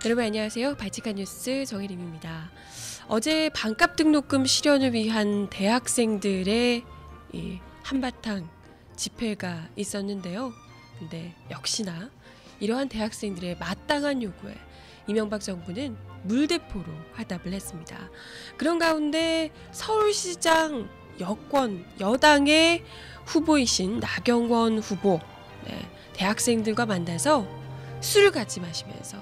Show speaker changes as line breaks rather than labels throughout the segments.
여러분 안녕하세요. 발칙한 뉴스 정혜림입니다. 어제 반값 등록금 실현을 위한 대학생들의 한바탕 집회가 있었는데요. 근데 역시나 이러한 대학생들의 마땅한 요구에 이명박 정부는 물대포로 화답을 했습니다. 그런 가운데 서울시장 여권 여당의 후보이신 나경원 후보, 대학생들과 만나서 술을 같이 마시면서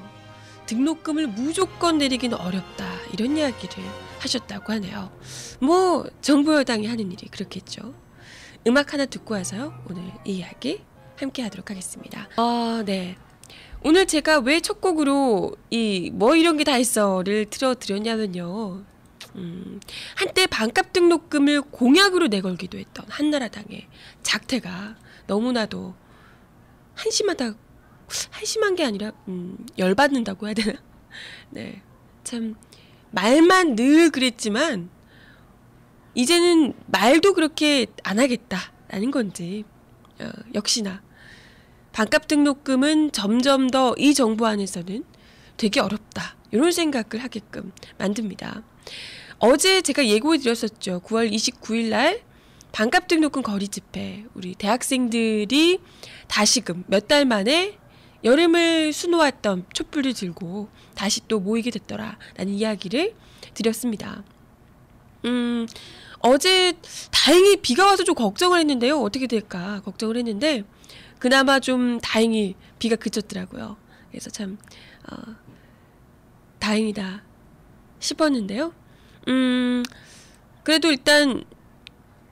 등록금을 무조건 내리기는 어렵다 이런 이야기를 하셨다고 하네요. 뭐 정부 여당이 하는 일이 그렇겠죠. 음악 하나 듣고 와서요. 오늘 이 이야기 함께 하도록 하겠습니다. 네. 오늘 제가 왜 첫 곡으로 이런 게 다 있어를 틀어드렸냐면요. 한때 반값 등록금을 공약으로 내걸기도 했던 한나라당의 작태가 너무나도 한심한 게 아니라 열받는다고 해야 되나? 네, 참 말만 늘 그랬지만 이제는 말도 그렇게 안 하겠다라는 건지 역시나 반값 등록금은 점점 더 이 정부 안에서는 되게 어렵다 이런 생각을 하게끔 만듭니다. 어제 제가 예고해 드렸었죠. 9월 29일 날 반값 등록금 거리 집회, 우리 대학생들이 다시금 몇 달 만에 여름을 수놓았던 촛불을 들고 다시 또 모이게 됐더라라는 이야기를 드렸습니다. 어제 다행히 비가 와서 좀 걱정을 했는데요. 어떻게 될까 걱정을 했는데 그나마 좀 다행히 비가 그쳤더라고요. 그래서 참 다행이다 싶었는데요. 그래도 일단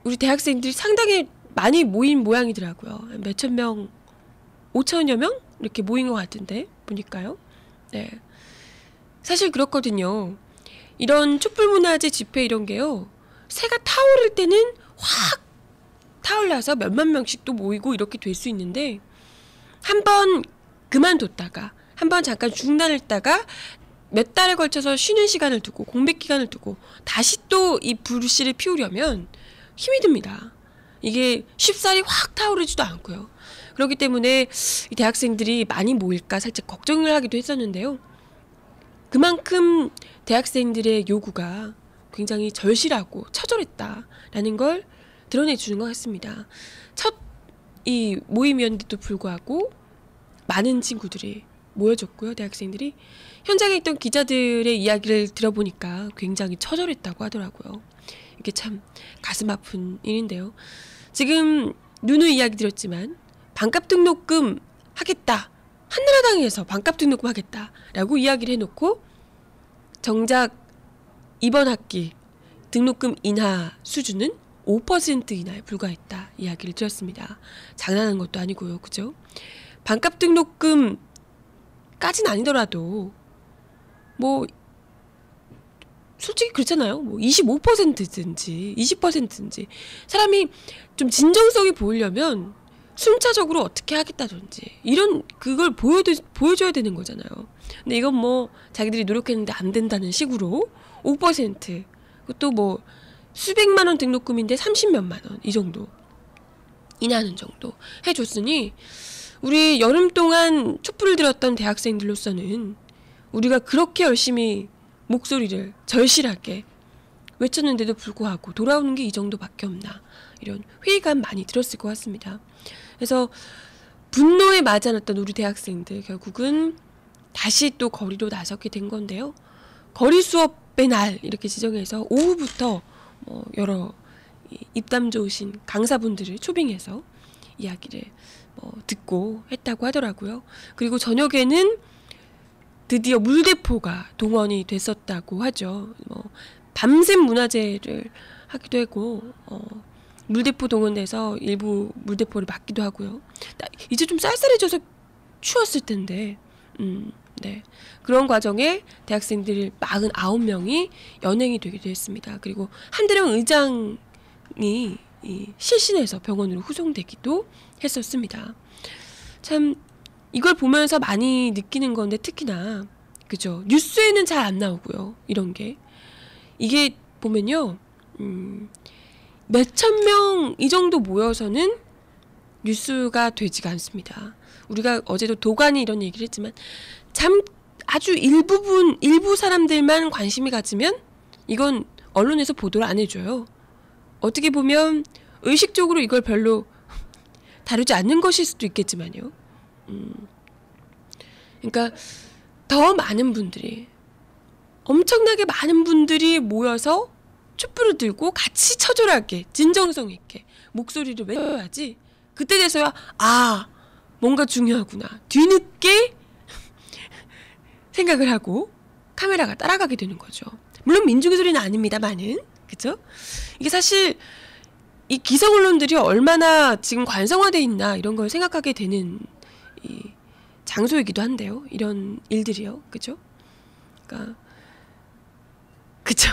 우리 대학생들이 상당히 많이 모인 모양이더라고요. 몇천 명, 5천여 명? 이렇게 모인 것 같은데 보니까요. 네, 사실 그렇거든요. 이런 촛불문화제 집회 이런 게요, 새가 타오를 때는 확 타올라서 몇만 명씩 또 모이고 이렇게 될 수 있는데 한번 그만뒀다가 한번 잠깐 중단했다가 몇 달에 걸쳐서 쉬는 시간을 두고 공백 기간을 두고 다시 또 이 불씨를 피우려면 힘이 듭니다. 이게 쉽사리 확 타오르지도 않고요. 그렇기 때문에 이 대학생들이 많이 모일까 살짝 걱정을 하기도 했었는데요. 그만큼 대학생들의 요구가 굉장히 절실하고 처절했다라는 걸 드러내주는 것 같습니다. 첫 이 모임이었는데도 불구하고 많은 친구들이 모여졌고요. 대학생들이 현장에 있던 기자들의 이야기를 들어보니까 굉장히 처절했다고 하더라고요. 이게 참 가슴 아픈 일인데요. 지금 누누이 이야기 드렸지만 반값 등록금 하겠다, 한나라당에서 반값 등록금 하겠다라고 이야기를 해놓고 정작 이번 학기 등록금 인하 수준은 5% 인하에 불과했다 이야기를 드렸습니다. 장난하는 것도 아니고요. 그죠? 반값 등록금까지는 아니더라도 뭐 솔직히 그렇잖아요. 뭐 25%든지 20%든지 사람이 좀 진정성이 보이려면 순차적으로 어떻게 하겠다든지 이런 그걸 보여줘야 되는 거잖아요. 근데 이건 뭐 자기들이 노력했는데 안 된다는 식으로 5%, 그것도 뭐 수백만 원 등록금인데 30몇만 원 이 정도 인하하는 정도 해줬으니 우리 여름 동안 촛불을 들었던 대학생들로서는 우리가 그렇게 열심히 목소리를 절실하게 외쳤는데도 불구하고 돌아오는 게 이 정도밖에 없나, 이런 회의감 많이 들었을 것 같습니다. 그래서 분노에 맞지 않았던 우리 대학생들 결국은 다시 또 거리로 나서게 된 건데요. 거리 수업의 날 이렇게 지정해서 오후부터 여러 입담 좋으신 강사분들을 초빙해서 이야기를 듣고 했다고 하더라고요. 그리고 저녁에는 드디어 물대포가 동원이 됐었다고 하죠. 밤샘 문화제를 하기도 하고 물대포 동원돼서 일부 물대포를 맞기도 하고요. 이제 좀 쌀쌀해져서 추웠을 텐데 네, 그런 과정에 대학생들 49명이 연행이 되기도 했습니다. 그리고 한대령 의장이 실신해서 병원으로 후송되기도 했었습니다. 참 이걸 보면서 많이 느끼는 건데, 특히나 그죠, 뉴스에는 잘 안 나오고요. 이런 게 이게 보면요, 몇천 명 이 정도 모여서는 뉴스가 되지가 않습니다. 우리가 어제도 도가니 이런 얘기를 했지만 참 아주 일부 사람들만 관심이 가지면 이건 언론에서 보도를 안 해줘요. 어떻게 보면 의식적으로 이걸 별로 다루지 않는 것일 수도 있겠지만요. 그러니까 더 많은 분들이, 엄청나게 많은 분들이 모여서 촛불을 들고 같이 처절하게 진정성 있게 목소리를 외쳐야지 그때 돼서야 뭔가 중요하구나 뒤늦게 생각을 하고 카메라가 따라가게 되는 거죠. 물론 민중의 소리는 아닙니다만은, 그죠? 이게 사실 이 기성 언론들이 얼마나 지금 관성화돼 있나 이런 걸 생각하게 되는 이 장소이기도 한데요. 이런 일들이요, 그죠? 그러니까 그죠?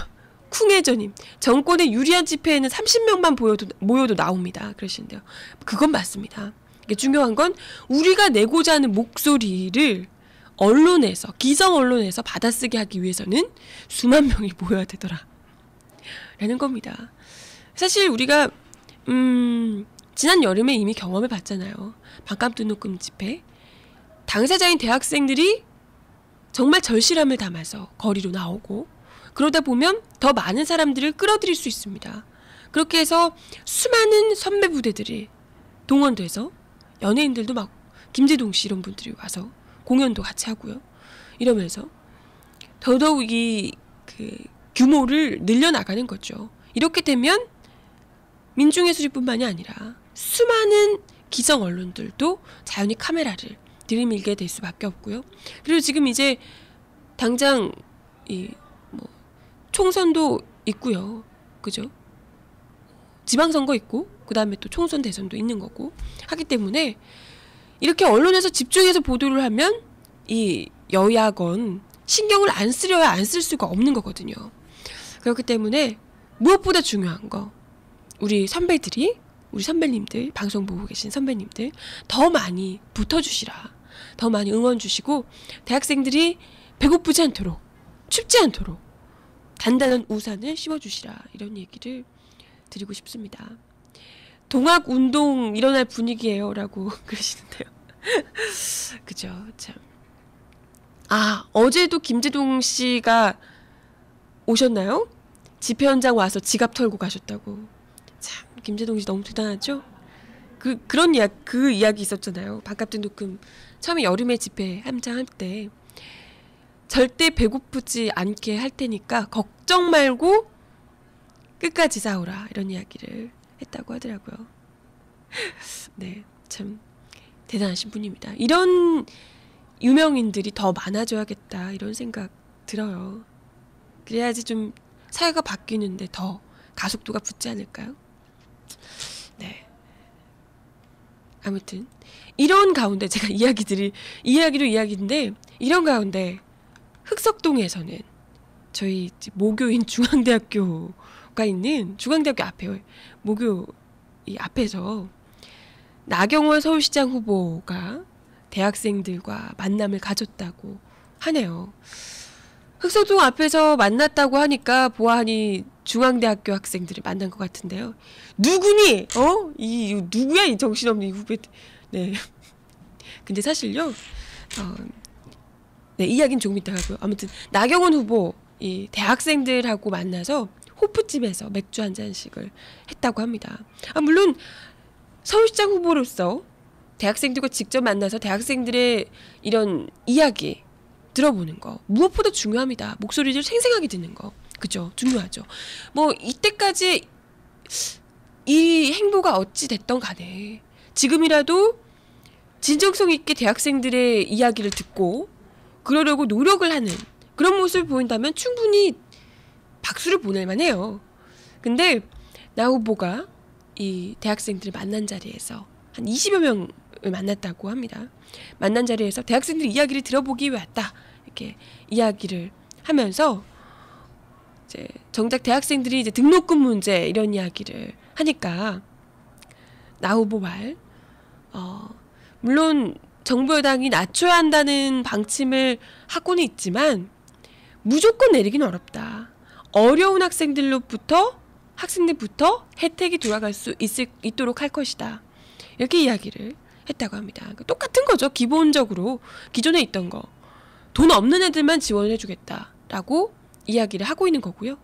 쿵해저님, 정권의 유리한 집회에는 30명만 모여도 나옵니다. 그러시는데요. 그건 맞습니다. 이게 중요한 건 우리가 내고자 하는 목소리를 언론에서, 기성 언론에서 받아쓰게 하기 위해서는 수만 명이 모여야 되더라 라는 겁니다. 사실 우리가 지난 여름에 이미 경험해 봤잖아요. 반값 등록금 집회. 당사자인 대학생들이 정말 절실함을 담아서 거리로 나오고, 그러다 보면 더 많은 사람들을 끌어들일 수 있습니다. 그렇게 해서 수많은 선배 부대들이 동원돼서 연예인들도 막 김재동 씨 이런 분들이 와서 공연도 같이 하고요. 이러면서 더더욱 그 규모를 늘려나가는 거죠. 이렇게 되면 민중의 소리뿐만이 아니라 수많은 기성 언론들도 자연히 카메라를 들이밀게 될 수밖에 없고요. 그리고 지금 이제 당장 총선도 있고요. 그죠? 지방선거 있고 그 다음에 또 총선 대선도 있는 거고 하기 때문에 이렇게 언론에서 집중해서 보도를 하면 이 여야건 신경을 안 쓰려야 안 쓸 수가 없는 거거든요. 그렇기 때문에 무엇보다 중요한 거, 우리 선배들이, 우리 선배님들, 방송 보고 계신 선배님들 더 많이 붙어주시라. 더 많이 응원 주시고 대학생들이 배고프지 않도록, 춥지 않도록 단단한 우산을 씌워주시라. 이런 얘기를 드리고 싶습니다. 동학운동 일어날 분위기예요 라고 그러시는데요. 그죠, 참. 어제도 김재동 씨가 오셨나요? 집회 현장 와서 지갑 털고 가셨다고. 참, 김재동 씨 너무 대단하죠? 그 이야기 있었잖아요. 반값 등록금 처음에 여름에 집회 한창 할 때 절대 배고프지 않게 할 테니까 걱정 말고 끝까지 싸우라, 이런 이야기를 했다고 하더라고요. 네, 참 대단하신 분입니다. 이런 유명인들이 더 많아져야겠다, 이런 생각 들어요. 그래야지 좀 사회가 바뀌는데 더 가속도가 붙지 않을까요? 네. 아무튼 이런 가운데 제가 이야기도 이야기인데, 이런 가운데 흑석동에서는 저희 모교인 중앙대학교가 있는 중앙대학교 앞에 모교 이 앞에서 나경원 서울시장 후보가 대학생들과 만남을 가졌다고 하네요. 흑석동 앞에서 만났다고 하니까 보아하니 중앙대학교 학생들을 만난 것 같은데요. 누구니? 누구야 이 정신없는 이 후배. 네. 근데 사실요. 네, 이야기는 조금 이따 하고요. 아무튼 나경원 후보 이 대학생들하고 만나서 호프집에서 맥주 한 잔씩을 했다고 합니다. 물론 서울시장 후보로서 대학생들과 직접 만나서 대학생들의 이런 이야기 들어보는 거 무엇보다 중요합니다. 목소리를 생생하게 듣는 거, 그죠? 중요하죠. 뭐 이때까지 이 행보가 어찌 됐던 간에 지금이라도 진정성 있게 대학생들의 이야기를 듣고 그러려고 노력을 하는 그런 모습을 보인다면 충분히 박수를 보낼 만해요. 근데 나 후보가 이 대학생들을 만난 자리에서 한 20여 명을 만났다고 합니다. 만난 자리에서 대학생들 이야기를 들어보기 위해 왔다, 이렇게 이야기를 하면서 이제 정작 대학생들이 이제 등록금 문제 이런 이야기를 하니까 나 후보 말 물론 정부 여당이 낮춰야 한다는 방침을 하고는 있지만 무조건 내리긴 어렵다. 어려운 학생들부터 혜택이 돌아갈 수 있도록 할 것이다. 이렇게 이야기를 했다고 합니다. 똑같은 거죠. 기본적으로 기존에 있던 거. 돈 없는 애들만 지원을 해주겠다라고 이야기를 하고 있는 거고요.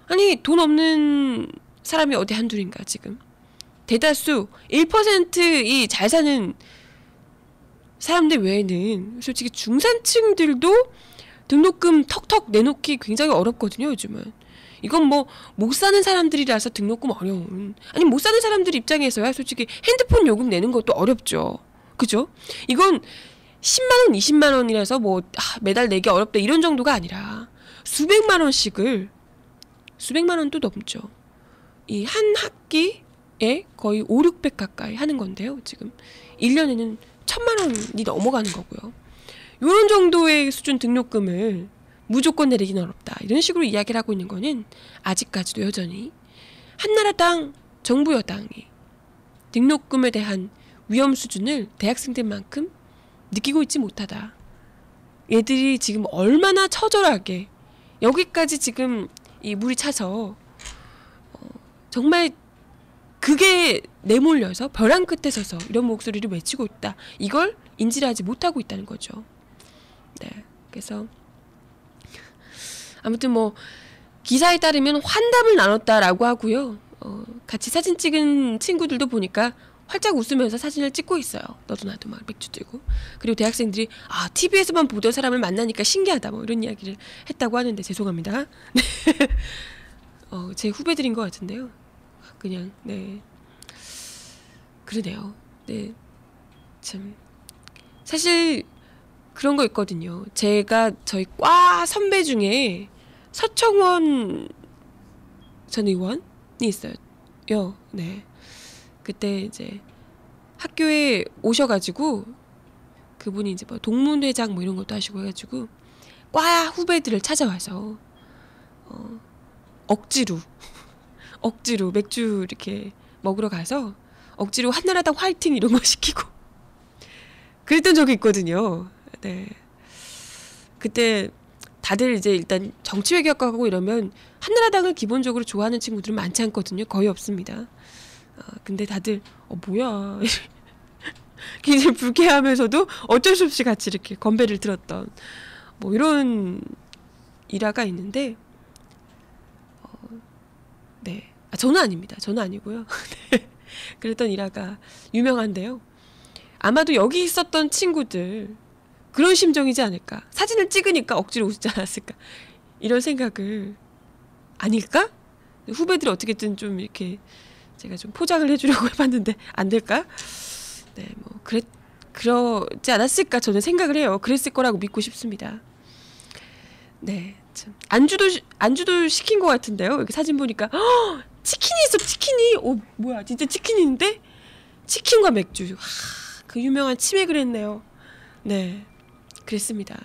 아니 돈 없는 사람이 어디 한둘인가 지금. 대다수 1%이 잘 사는 사람들 외에는 솔직히 중산층들도 등록금 턱턱 내놓기 굉장히 어렵거든요, 요즘은. 이건 뭐 못 사는 사람들이라서 등록금 어려운. 아니 못 사는 사람들 입장에서야 솔직히 핸드폰 요금 내는 것도 어렵죠. 그죠? 이건 10만원, 20만원이라서 뭐 매달 내기 어렵다 이런 정도가 아니라 수백만원씩을, 수백만원도 넘죠. 이 한 학기에 거의 5, 600 가까이 하는 건데요. 지금 1년에는 1000만원이 넘어가는 거고요. 요런 정도의 수준 등록금을 무조건 내리기는 어렵다. 이런 식으로 이야기를 하고 있는 거는 아직까지도 여전히 한나라당 정부 여당이 등록금에 대한 위험 수준을 대학생들만큼 느끼고 있지 못하다. 얘들이 지금 얼마나 처절하게 여기까지 지금 이 물이 차서 정말 그게 내몰려서 벼랑 끝에 서서 이런 목소리를 외치고 있다. 이걸 인지를 하지 못하고 있다는 거죠. 네, 그래서 아무튼 뭐 기사에 따르면 환담을 나눴다라고 하고요. 같이 사진 찍은 친구들도 보니까 활짝 웃으면서 사진을 찍고 있어요. 너도 나도 막 맥주 들고. 그리고 대학생들이 TV에서만 보던 사람을 만나니까 신기하다 뭐 이런 이야기를 했다고 하는데 죄송합니다. 제 후배들인 것 같은데요. 그냥 네 그러네요. 네 참 사실 그런 거 있거든요. 제가 저희 과 선배 중에 서청원 전 의원이 있어요. 네. 그때 이제 학교에 오셔가지고 그분이 이제 뭐 동문회장 뭐 이런 것도 하시고 해가지고 과 후배들을 찾아와서 억지로 맥주 이렇게 먹으러 가서 억지로 한나라당 화이팅 이런 거 시키고 그랬던 적이 있거든요. 네. 그때 다들 이제 일단 정치 외교학과고 이러면 한나라당을 기본적으로 좋아하는 친구들은 많지 않거든요. 거의 없습니다. 근데 다들 뭐야 굉장히 불쾌하면서도 어쩔 수 없이 같이 이렇게 건배를 들었던 뭐 이런 일화가 있는데 네. 저는 아닙니다. 저는 아니고요. 네. 그랬던 일화가 유명한데요. 아마도 여기 있었던 친구들 그런 심정이지 않을까. 사진을 찍으니까 억지로 웃지 않았을까. 이런 생각을 아닐까? 후배들이 어떻게든 좀 이렇게 제가 좀 포장을 해주려고 해봤는데 안 될까? 네, 뭐 그러지 않았을까 저는 생각을 해요. 그랬을 거라고 믿고 싶습니다. 네, 참 안주도 시킨 것 같은데요. 여기 사진 보니까 치킨이 있어. 치킨이 뭐야 진짜 치킨인데 치킨과 맥주. 그 유명한 치맥을 했네요. 네, 그랬습니다.